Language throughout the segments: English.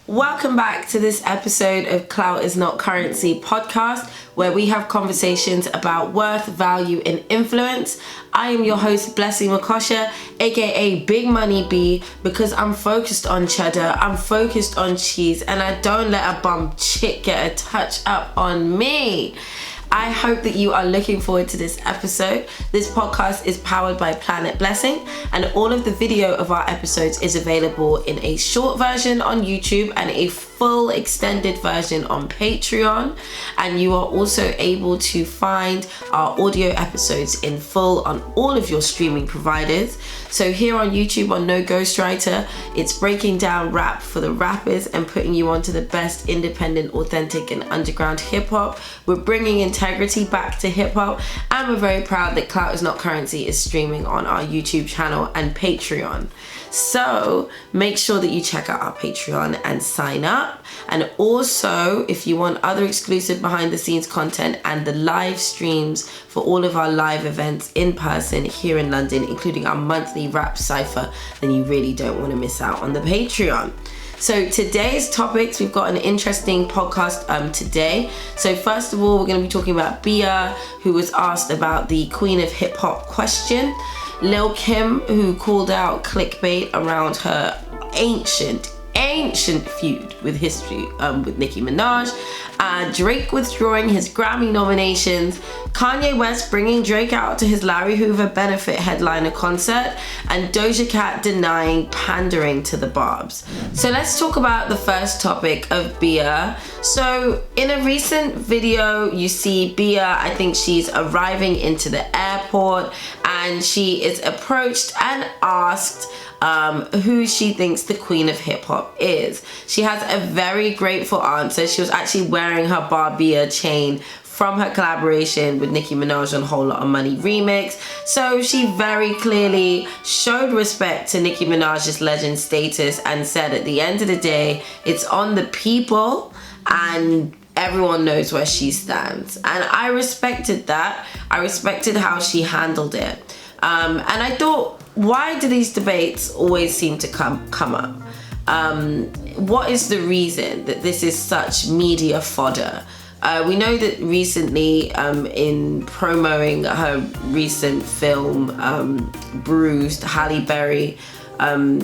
Welcome back to this episode of Clout is Not Currency podcast, where we have conversations about worth, value, and influence. I am your host, Blessing Makosha, aka Big Money B, because I'm focused on cheddar, I'm focused on cheese, and I don't let a bum chick get a touch up on me. I hope that you are looking forward to this episode. This podcast is powered by Planet Blessing, and all of the video of our episodes is available in a short version on YouTube and a full extended version on Patreon. And you are also able to find our audio episodes in full on all of your streaming providers. So here on YouTube on No Ghostwriter, it's breaking down rap for the rappers and putting you onto the best independent, authentic, and underground hip hop. We're bringing integrity back to hip hop, and we're very proud that Clout is Not Currency is streaming on our YouTube channel and Patreon. So make sure that you check out our Patreon and sign up. And also, if you want other exclusive behind the scenes content and the live streams for all of our live events in person here in London, including our monthly rap cypher, then you really don't want to miss out on the Patreon. So today's topics, we've got an interesting podcast today. So first of all, we're going to be talking about BIA, who was asked about the Queen of Hip Hop question. Lil Kim, who called out clickbait around her ancient feud with Nicki Minaj. Drake withdrawing his Grammy nominations. Kanye West bringing Drake out to his Larry Hoover benefit headliner concert. And Doja Cat denying pandering to the Barbz. So let's talk about the first topic of BIA. So in a recent video, you see BIA, I think she's arriving into the airport, and she is approached and asked who she thinks the Queen of Hip Hop is. She has a very grateful answer. She was actually wearing her BIA chain from her collaboration with Nicki Minaj on Whole Lotta Money remix. So she very clearly showed respect to Nicki Minaj's legend status and said at the end of the day, it's on the people and everyone knows where she stands. And I respected that. I respected how she handled it. And I thought, why do these debates always seem to come up? What is the reason that this is such media fodder? We know that recently in promoting her recent film, Bruised, Halle Berry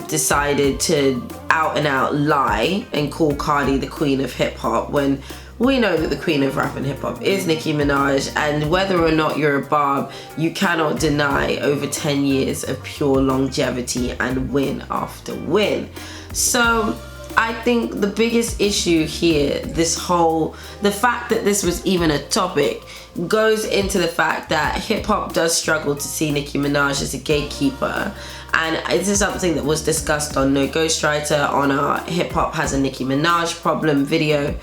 decided to out and out lie and call Cardi the Queen of Hip Hop, when we know that the Queen of Rap and Hip Hop is Nicki Minaj, and whether or not you're a barb, you cannot deny over 10 years of pure longevity and win after win. So I think the biggest issue here, the fact that this was even a topic, goes into the fact that hip hop does struggle to see Nicki Minaj as a gatekeeper. And this is something that was discussed on No Ghostwriter on our Hip Hop Has a Nicki Minaj Problem video.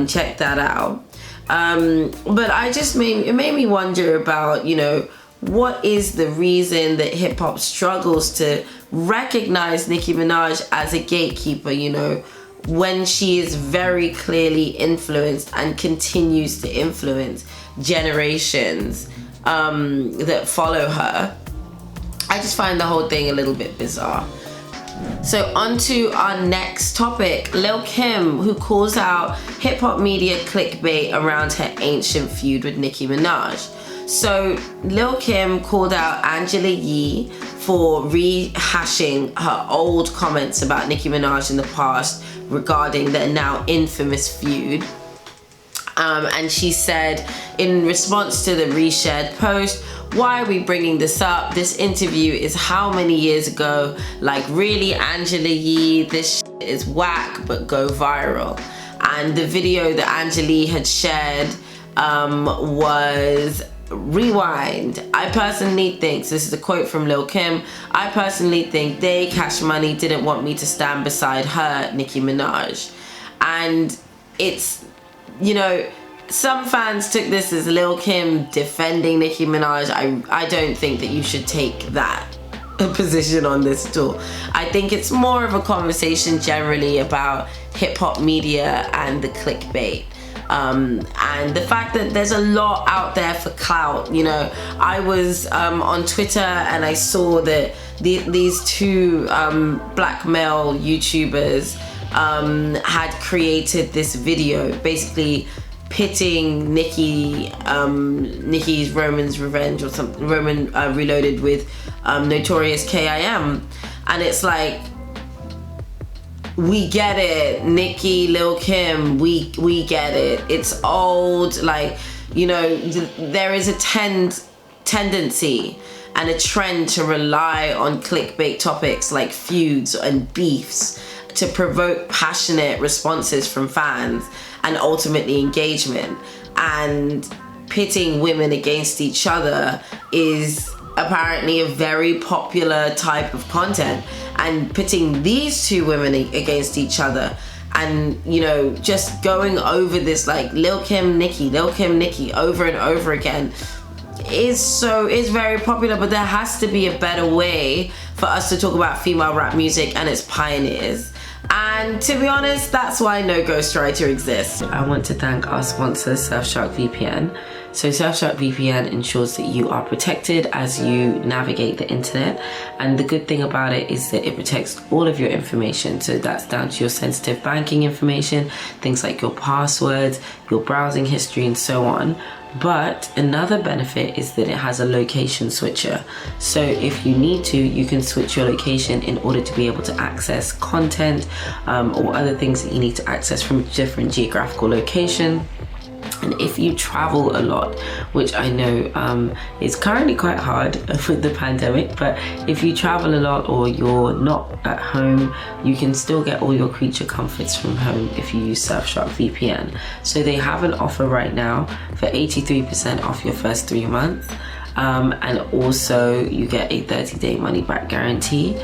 Check that out. But it made me wonder about, what is the reason that hip hop struggles to recognize Nicki Minaj as a gatekeeper, when she is very clearly influenced and continues to influence generations that follow her. I just find the whole thing a little bit bizarre. So on to our next topic, Lil Kim, who calls out hip hop media clickbait around her ancient feud with Nicki Minaj. So Lil Kim called out Angela Yee for rehashing her old comments about Nicki Minaj in the past regarding the now infamous feud. And she said, in response to the reshared post, "Why are we bringing this up? This interview is how many years ago? Like, really, Angela Yee, this shit is whack, but go viral." And the video that Angela Yee had shared was, "Rewind. I personally think," so this is a quote from Lil Kim, "I personally think they, Cash Money, didn't want me to stand beside her, Nicki Minaj." And it's, some fans took this as Lil Kim defending Nicki Minaj. I don't think that you should take that position on this at all. I think it's more of a conversation generally about hip hop media and the clickbait. And the fact that there's a lot out there for clout. I was on Twitter and I saw that these two black male YouTubers had created this video basically pitting Nicki's Roman's Revenge or something, Roman Reloaded with Notorious K.I.M. And it's like, we get it, Nicki, Lil Kim, we get it. It's old, like, you know, there is a tendency and a trend to rely on clickbait topics like feuds and beefs to provoke passionate responses from fans and ultimately engagement. And pitting women against each other is apparently a very popular type of content. And pitting these two women against each other and, you know, just going over this like Lil Kim, Nicki over and over again is very popular. But there has to be a better way for us to talk about female rap music and its pioneers. And to be honest, that's why No Ghostwriter exists. I want to thank our sponsor, Surfshark VPN. So Surfshark VPN ensures that you are protected as you navigate the internet. And the good thing about it is that it protects all of your information. So that's down to your sensitive banking information, things like your passwords, your browsing history, and so on. But another benefit is that it has a location switcher. So if you need to, you can switch your location in order to be able to access content or other things that you need to access from a different geographical location. And if you travel a lot, which I know is currently quite hard with the pandemic, but if you travel a lot or you're not at home, you can still get all your creature comforts from home if you use Surfshark VPN. So they have an offer right now for 83% off your first 3 months. And also you get a 30-day money-back guarantee.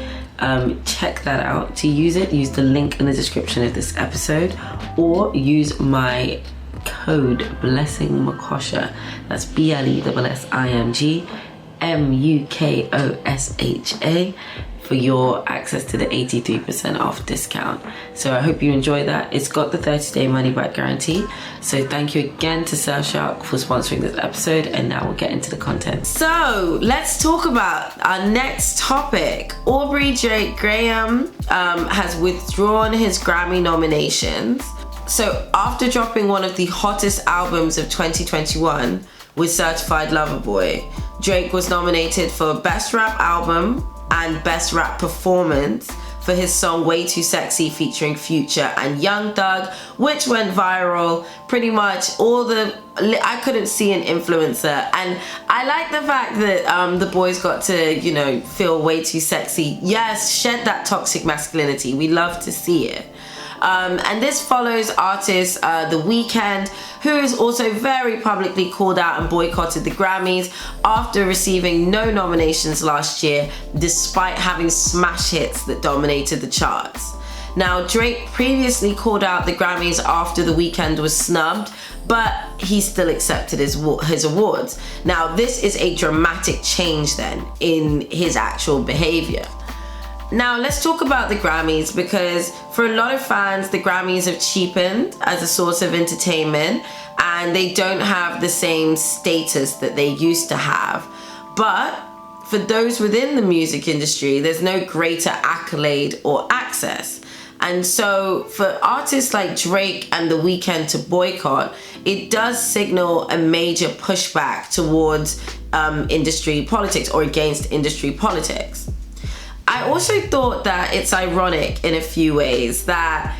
Check that out. To use it, use the link in the description of this episode or use my code BLESSINGMUKOSHA. That's BLESSINGMUKOSHA for your access to the 83% off discount. So I hope you enjoy that. It's got the 30-day money back guarantee. So thank you again to Surfshark for sponsoring this episode, and now we'll get into the content. So let's talk about our next topic. Aubrey Drake Graham has withdrawn his Grammy nominations. So after dropping one of the hottest albums of 2021 with Certified Lover Boy, Drake was nominated for Best Rap Album and Best Rap Performance for his song Way Too Sexy featuring Future and Young Thug, which went viral. Pretty much I couldn't see an influencer, and I like the fact that the boys got to, you know, feel way too sexy. Yes, shed that toxic masculinity. We love to see it. And this follows artist The Weeknd, who is also very publicly called out and boycotted the Grammys after receiving no nominations last year, despite having smash hits that dominated the charts. Now, Drake previously called out the Grammys after The Weeknd was snubbed, but he still accepted his awards. Now, this is a dramatic change then in his actual behavior. Now let's talk about the Grammys, because for a lot of fans, the Grammys have cheapened as a source of entertainment and they don't have the same status that they used to have. But for those within the music industry, there's no greater accolade or access. And so for artists like Drake and The Weeknd to boycott, it does signal a major pushback towards industry politics or against industry politics. I also thought that it's ironic in a few ways that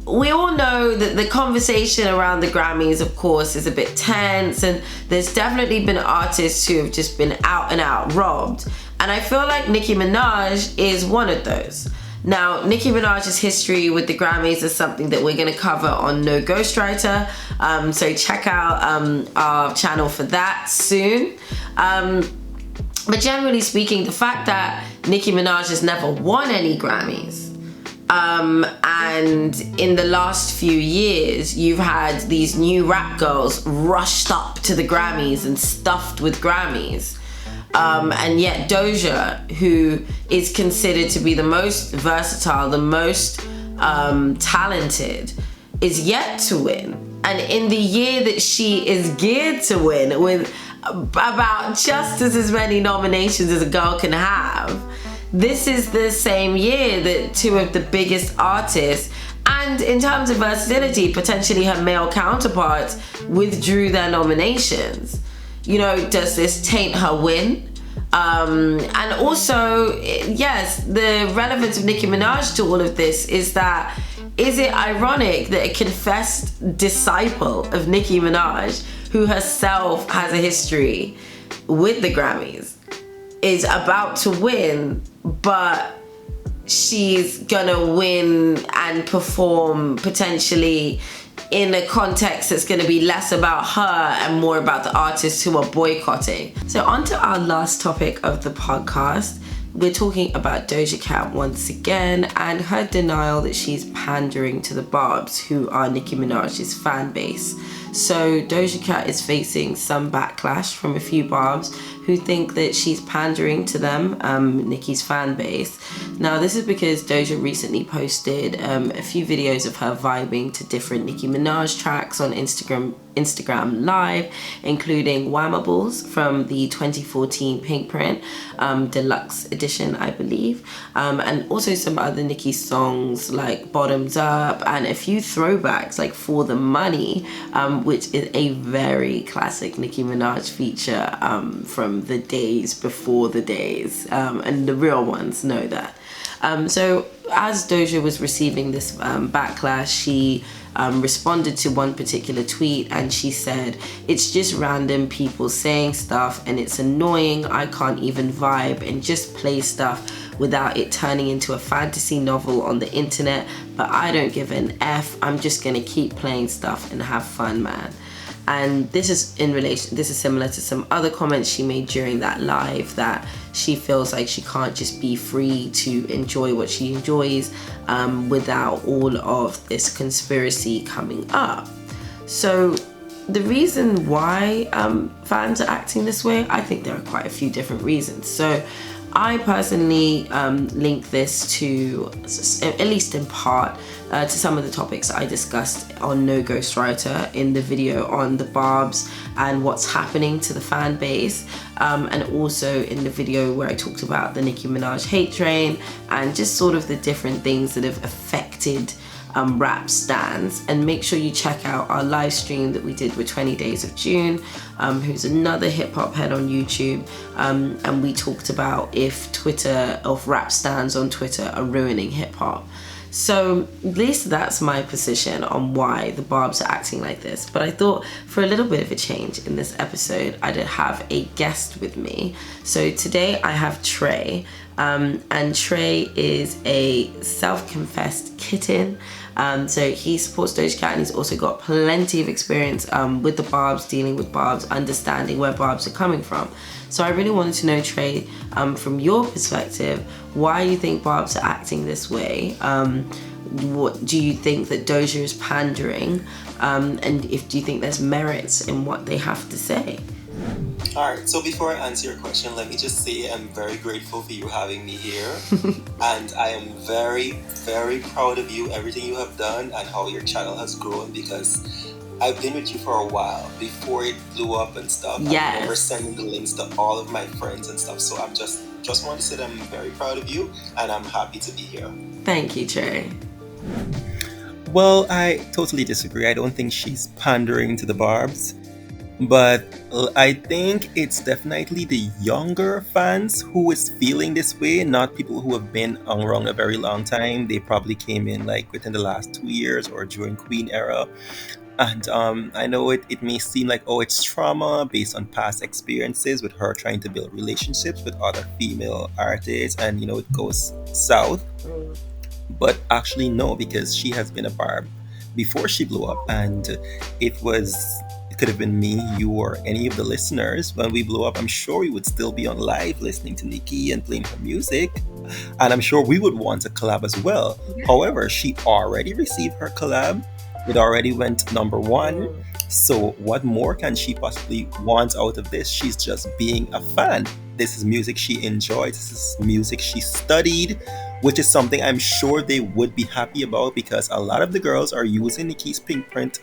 we all know that the conversation around the Grammys, of course, is a bit tense, and there's definitely been artists who have just been out and out robbed. And I feel like Nicki Minaj is one of those. Now, Nicki Minaj's history with the Grammys is something that we're going to cover on No Ghostwriter. So check out our channel for that soon. But generally speaking, the fact that Nicki Minaj has never won any Grammys, and in the last few years, you've had these new rap girls rushed up to the Grammys and stuffed with Grammys. And yet Doja, who is considered to be the most versatile, the most talented, is yet to win. And in the year that she is geared to win, with about just as many nominations as a girl can have, this is the same year that two of the biggest artists, and in terms of versatility, potentially her male counterparts, withdrew their nominations. You know, does this taint her win? And also, yes, the relevance of Nicki Minaj to all of this is that, is it ironic that a confessed disciple of Nicki Minaj, who herself has a history with the Grammys, is about to win, but she's gonna win and perform potentially in a context that's going to be less about her and more about the artists who are boycotting. So on to our last topic of the podcast. We're talking about Doja Cat once again and her denial that she's pandering to the Barbz, who are Nicki Minaj's fan base. So Doja Cat is facing some backlash from a few Barbz who think that she's pandering to them, Nicki's fan base. Now this is because Doja recently posted a few videos of her vibing to different Nicki Minaj tracks on Instagram Live, including Whammables from the 2014 Pink Print deluxe edition, I believe, and also some other Nicki songs like Bottoms Up and a few throwbacks like For the Money, which is a very classic Nicki Minaj feature from the days before the days, and the real ones know that. So as Doja was receiving this backlash, she responded to one particular tweet and she said, "It's just random people saying stuff and it's annoying. I can't even vibe and just play stuff without it turning into a fantasy novel on the internet, but I don't give an F. I'm just gonna keep playing stuff and have fun, man." And this is similar to some other comments she made during that live, that she feels like she can't just be free to enjoy what she enjoys without all of this conspiracy coming up. So the reason why fans are acting this way, I think there are quite a few different reasons. So I personally link this to, at least in part, to some of the topics I discussed on No Ghostwriter in the video on the Barbz and what's happening to the fan base, and also in the video where I talked about the Nicki Minaj hate train and just sort of the different things that have affected rap stans. And make sure you check out our live stream that we did with 20 Days of June, who's another hip hop head on YouTube, and we talked about if rap stans on Twitter are ruining hip hop. So at least that's my position on why the Barbz are acting like this. But I thought for a little bit of a change in this episode, I'd have a guest with me. So today I have Trey, and Trey is a self-confessed kitten. So he supports Doja Cat and he's also got plenty of experience with the Barbz, dealing with Barbz, understanding where Barbz are coming from. So I really wanted to know, Trey, from your perspective, why you think Barbz are acting this way. What do you think that Doja is pandering? And do you think there's merits in what they have to say? Alright, so before I answer your question, let me just say I'm very grateful for you having me here. And I am very, very proud of you, everything you have done and how your channel has grown, because I've been with you for a while before it blew up and stuff. Yes. I remember sending the links to all of my friends and stuff. So I'm just want to say that I'm very proud of you and I'm happy to be here. Thank you, Trey. Well, I totally disagree. I don't think she's pandering to the Barbz. But I think it's definitely the younger fans who is feeling this way, not people who have been around a very long time. They probably came in like within the last 2 years or during Queen era. And I know it may seem like, oh, it's trauma based on past experiences with her trying to build relationships with other female artists, and it goes south. But actually no, because she has been a Barb before she blew up, and it could have been me, you, or any of the listeners. When we blew up, I'm sure we would still be on live listening to Nicki and playing her music, and I'm sure we would want a collab as well. However, she already received her collab. It already went number 1. So what more can she possibly want out of this? She's just being a fan. This is music she enjoys. This is music she studied, which is something I'm sure they would be happy about, because a lot of the girls are using Nicki's Pink Print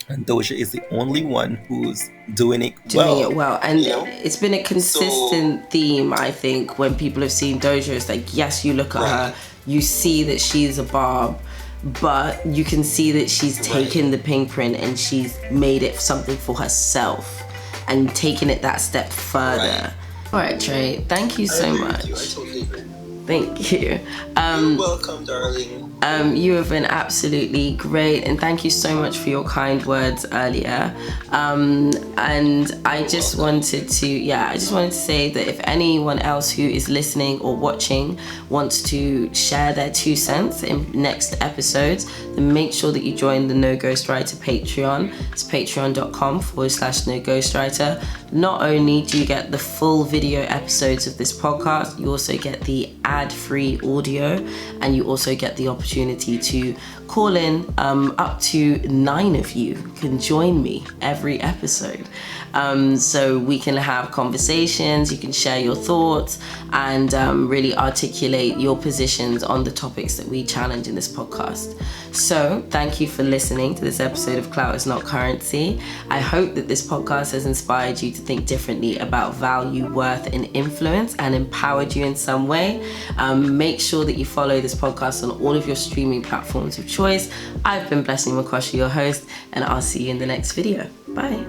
and Doja is the only one who's doing it doing well. it well. And you know? it's been a consistent theme, I think, when people have seen Doja. It's like, yes, you look at her, you see that she's a Barb, but you can see that she's taken the pink print and she's made it something for herself and taken it that step further. All right, Trey, thank you so much. I totally agree. Thank you. You're welcome, darling. You have been absolutely great, and thank you so much for your kind words earlier. And I just wanted to say that if anyone else who is listening or watching wants to share their 2 cents in next episodes, then make sure that you join the No Ghostwriter Patreon. It's patreon.com/No Ghostwriter. Not only do you get the full video episodes of this podcast, you also get the ad-free audio, and you also get the opportunity to call in. Up to 9 of you can join me every episode, so we can have conversations, you can share your thoughts, and really articulate your positions on the topics that we challenge in this podcast. So thank you for listening to this episode of Clout is Not Currency. I hope that this podcast has inspired you to think differently about value, worth, and influence, and empowered you in some way. Make sure that you follow this podcast on all of your streaming platforms of choice. I've been Blessing Makosha, your host, and I'll see you in the next video. Bye.